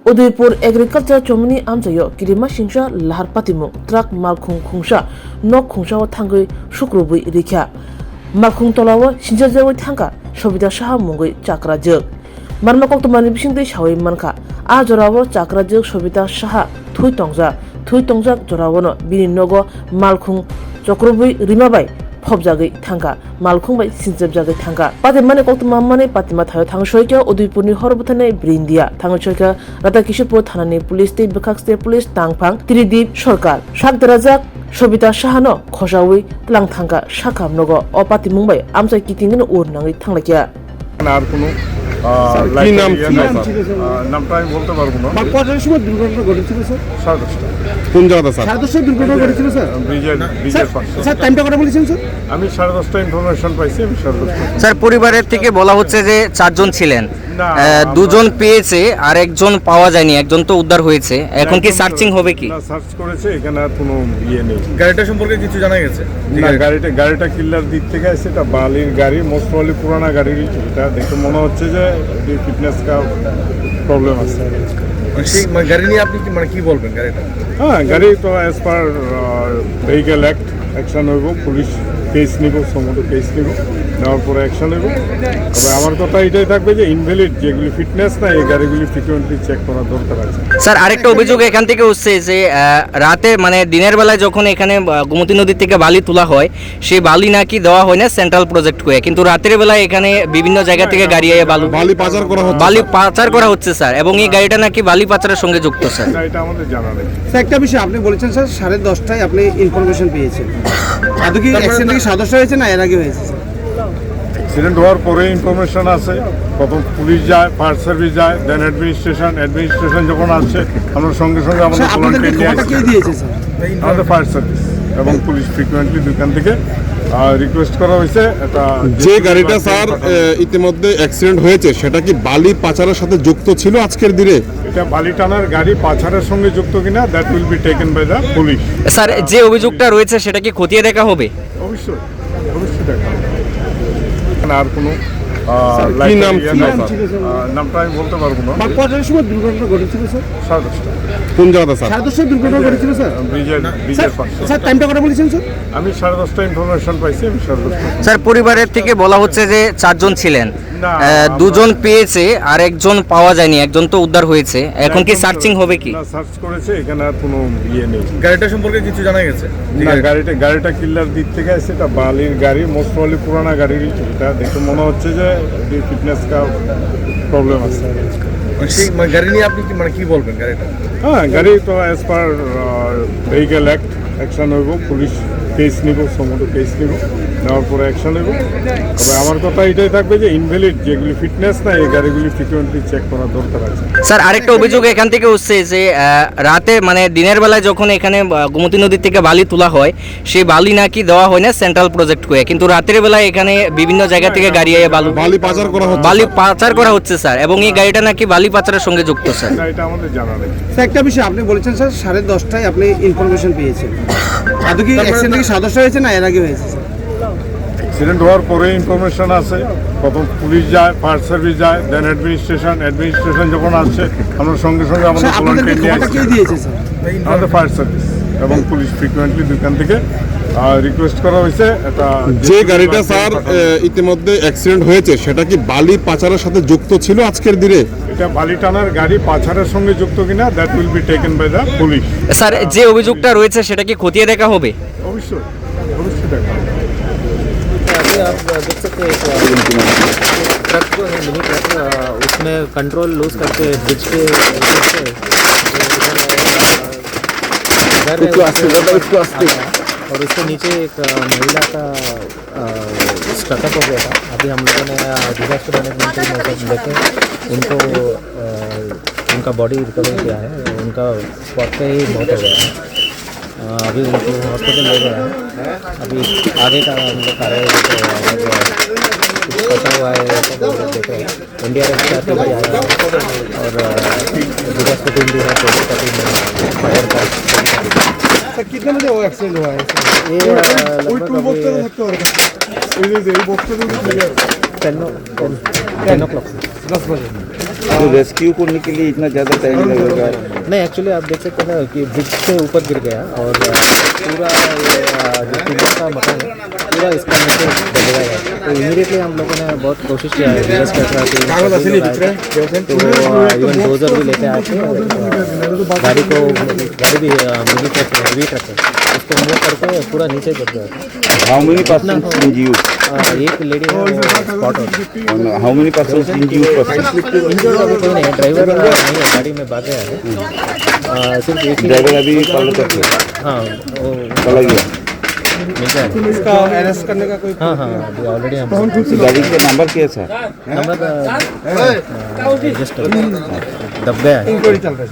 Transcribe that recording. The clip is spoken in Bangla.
उदयपुर एग्रीकल्चर चौमनी आमजायो किरिमा सिंसा लाहार पातिमु ट्राक मालखुं खुंसा नक खुंसाव थांगै शुक्रबुइ रिख्या मालखुं तलाव सिंजाजावै थांगा सबिता साहा मुंगै चाक्रा जोग मारमा कक्तमानि बिसिंदै सावै मानखा आ जराव चाक्रा जोग सबिता साहा थुइ तंजा जरावनो बिनि नगो मालखुं चक्रबुइ रिमाबाय फबजागै थांगा मालखुं बाय सिंजाबजागै थांगा पातिमाने कक्तमा माने पातिमा थायो थांग सयका उदयपुरनि हरबथाने ब्रिन्दिया थांग सयका राधाकिशोरपुर थानानि पुलिस ते बखाक्सते पुलिस तांफां त्रिदीप सरकार सागदराजाक सबिता साहानो खसावै प्लां थांगा साखाम नगो अ पातिमुंबाय आमसाय कितिंगनो उर नाङै थांलाकिया আর কোনো কি নাম নামটা আমি বলতে পারবো না। কটার সময় দুর্ঘটনা ঘটেছিল স্যার? 10:30 কোন জায়গাতে স্যার? 10:30 দুর্ঘটনা ঘটেছিল স্যার? ব্রিজের পাশে। স্যার টাইমটা কটা বলেছেন স্যার? আমি 10:30 ইনফরমেশন পাইছি, আমি 10:30। স্যার পরিবারের থেকে বলা হচ্ছে যে 4 জন ছিলেন, না, 2 জন পেয়েছে আর একজন পাওয়া যায়নি, একজন তো উদ্ধার হয়েছে। এখন কি সার্চিং হবে কি? না, সার্চ করেছে, এখানে আর কোনো ইয়ে নেই। গাড়িটা সম্পর্কে কিছু জানা গেছে? না, গাড়িটা কিল্লার দিক থেকে আসছে, এটা বালির গাড়ি, মোস্ট প্রবাবলি পুরানা গাড়ির। এটা দেখে মনে হচ্ছে যে ফিটনেস কা প্রবলেম আছে। সেই গাড়ি নিয়ে আপনি কি বলবেন গাড়িটা? হ্যাঁ, গাড়ি তো as per vehicle act action হইব, পুলিশ কেস নিব, সমস্ত কেস নিব, নেওয়ার পরে অ্যাকশন হইব। তবে আমার কথা এটাই থাকবে যে ইনভ্যালিড যেগুলি ফিটনেস না, এই গাড়িগুলি ফ্রিকুয়েন্টলি চেক করার দরকার আছে। স্যার আরেকটা অভিযোগ এখান থেকে উঠছে যে রাতে দিনের বেলায় যখন এখানে গোমতী নদীর থেকে বালি তোলা হয়, সেই বালি নাকি দেওয়া হয় না সেন্ট্রাল প্রজেক্ট করে, কিন্তু রাতের বেলায় এখানে বিভিন্ন জায়গা থেকে গাড়ি আইয়ে বালি পাচার করা হচ্ছে স্যার, এবং এই গাড়িটা নাকি বালি পাচারের সঙ্গে যুক্ত স্যার। এটা আমাদের জানা নেই স্যার। একটা বিষয় আপনি বলেছেন স্যার 10:30টায় আপনি ইনফরমেশন পেয়েছেন, আদৌ কি অ্যাক্সিডেন্ট কি 10:30 হয়েছে না এর আগে হয়েছে? অ্যাক্সিডেন্ট হওয়ার পরে ইনফরমেশন আছে, প্রথম পুলিশ যায়, ফায়ার সার্ভিস যায়, দেন অ্যাডমিনিস্ট্রেশন যখন আসছে আমরা সঙ্গে আমাদের ভলান্টিয়ার নিয়ে আসছি। কে দিয়েছে স্যার? আমাদের ফায়ার সার্ভিস এবং পুলিশ ফ্রিকুয়েন্টলি দুইখান থেকে রিকোয়েস্ট করা হয়েছে। এটা যে গাড়িটা স্যার ইতিমধ্যে অ্যাক্সিডেন্ট হয়েছে সেটা কি বালি পাচারের সাথে যুক্ত ছিল আজকের দিনে? এটা বালি টানার গাড়ি পাচারের সঙ্গে যুক্ত কিনা, that will be taken by the police. Sir যে অভিযোগটা রয়েছে সেটা কি খতিয়ে দেখা হবে? অবশ্যই দেখা হবে। আর কোনো কি নাম নামটা আমি বলতে পারবো না। কটার সময় দুর্ঘটনা ঘটেছিল স্যার? 10:30 কোন জায়গাতে স্যার? 10:30 দুর্ঘটনা ঘটেছিল স্যার? ব্রিজের পাশে। স্যার টাইমটা কটা বলেছেন স্যার? আমি 10:30 ইনফরমেশন পাইছি, আমি 10:30। স্যার পরিবারের থেকে বলা হচ্ছে যে 4 জন ছিলেন, না, 2 জন পেয়েছে আর একজন পাওয়া যায়নি, একজন তো উদ্ধার হয়েছে। এখন কি সার্চিং হবে কি? না, সার্চ করেছে, এখানে আর কোনো ইয়ে নেই। গাড়িটা সম্পর্কে কিছু জানা গেছে? না, গাড়িটা কিল্লার দিক থেকে আসছে, এটা বালির গাড়ি, মোস্ট প্রবাবলি পুরানা গাড়ির। এটা দেখে মনে হচ্ছে যে ফিটনেস কা প্রবলেম আছে। সেই গাড়ি নিয়ে আপনি কি বলবেন গাড়িটা? হ্যাঁ, গাড়ি তো as per vehicle act action হইব, পুলিশ কেস নিব, সমস্ত কেস নিব, নেওয়ার পরে অ্যাকশন হইব। তবে আমার কথা এটাই থাকবে যে ইনভ্যালিড যেগুলি ফিটনেস না, এই গাড়িগুলি ফ্রিকুয়েন্টলি চেক করার দরকার আছে। স্যার আরেকটা অভিযোগ এখান থেকে উঠছে যে রাতে দিনের বেলায় যখন এখানে গোমতী নদীর থেকে বালি তোলা হয়, সেই বালি নাকি দেওয়া হয় না সেন্ট্রাল প্রজেক্ট করে, কিন্তু রাতের বেলায় এখানে বিভিন্ন জায়গা থেকে গাড়ি আইয়ে বালি পাচার করা হচ্ছে স্যার, এবং এই গাড়িটা নাকি বালি পাচারের সঙ্গে যুক্ত স্যার। এটা আমাদের জানা নেই। স্যার একটা বিষয় আপনি বলেছেন স্যার 10:30টায় আপনি ইনফরমেশন পেয়েছেন, আদৌ কি অ্যাক্সিডেন্ট কি 10:30 হয়েছে না এর আগে হয়েছে স্যার? অ্যাক্সিডেন্ট হওয়ার পরে ইনফরমেশন আছে, প্রথম পুলিশ যায়, ফায়ার সার্ভিস যায়, দেন অ্যাডমিনিস্ট্রেশন যখন আসছে আমরা সঙ্গে আমাদের ভলান্টিয়ার নিয়ে আসছি। কে দিয়েছে স্যার? আমাদের ফায়ার সার্ভিস এবং পুলিশ ফ্রিকুয়েন্টলি দুইখান থেকে রিকোয়েস্ট করা হয়েছে। এটা যে গাড়িটা স্যার ইতিমধ্যে অ্যাক্সিডেন্ট হয়েছে সেটা কি বালি পাচারের সাথে যুক্ত ছিল আজকের দিনে? এটা বালি টানার গাড়ি পাচারের সঙ্গে যুক্ত কিনা, that will be taken by the police. Sir যে অভিযোগটা রয়েছে সেটা কি খতিয়ে দেখা হবে? অবশ্যই দেখা হবে। अभी आप देख सकते हैं ट्रक जो है मिनी ट्रक उसने कंट्रोल लूज करके ब्रिज के और उसके नीचे एक महिला का स्टकअप हो गया था। अभी हम लोगों ने डिजास्टर मैनेजमेंट टीम लेके उनको उनका बॉडी रिकवर किया है, उनका स्पॉट पे ही मौत हो गया है। अभी उनको हॉस्पिटल ले गया है। अभी आगे का हम लोग कार्रवाई फंसा हुआ है देख रहे हैं। NDRF का टीम भी आया है और डिजास्टर टीम भी है, पुलिस का टीम है, फायर का। सर कितने बजे वो एक्सीडेंट हुआ है? ये लगभग 10 o'clock। 10 बजे। तो रेस्क्यू करने के लिए इतना ज़्यादा टाइम लगेगा? नहीं, एक्चुअली आप देख सकते हैं ना कि ब्रिज से ऊपर गिर गया और पूरा ये जो टीचर का मकान है पूरा इसका नीचे डलेगा है। तो इमीडिएटली हम लोगों ने बहुत कोशिश किया है रिवर्स कैटरा की, तो इवन डोजर भी लेके आए थे और गाड़ी भी मिनी ट्रक हेवी ट्रक है उसको मूव करके पूरा नीचे गिर गया। How many person इंज्यूर्ड? एक लेडी है spot out. How many person इंज्यूर्ड? Injured अभी कोई नहीं है, ड्राइवर नहीं है, गाड़ी में भाग गया है। सिर्फ एक ही ड्राइवर अभी पलट है, हाँ वो चला गया। मिल जाएगा। इसका अरेस्ट करने का कोई हाँ हाँ अभी ऑलरेडी हम गाड़ी का नंबर क्या था? नंबर जस्ट दब गया है। इंक्वायरी चल रहा है।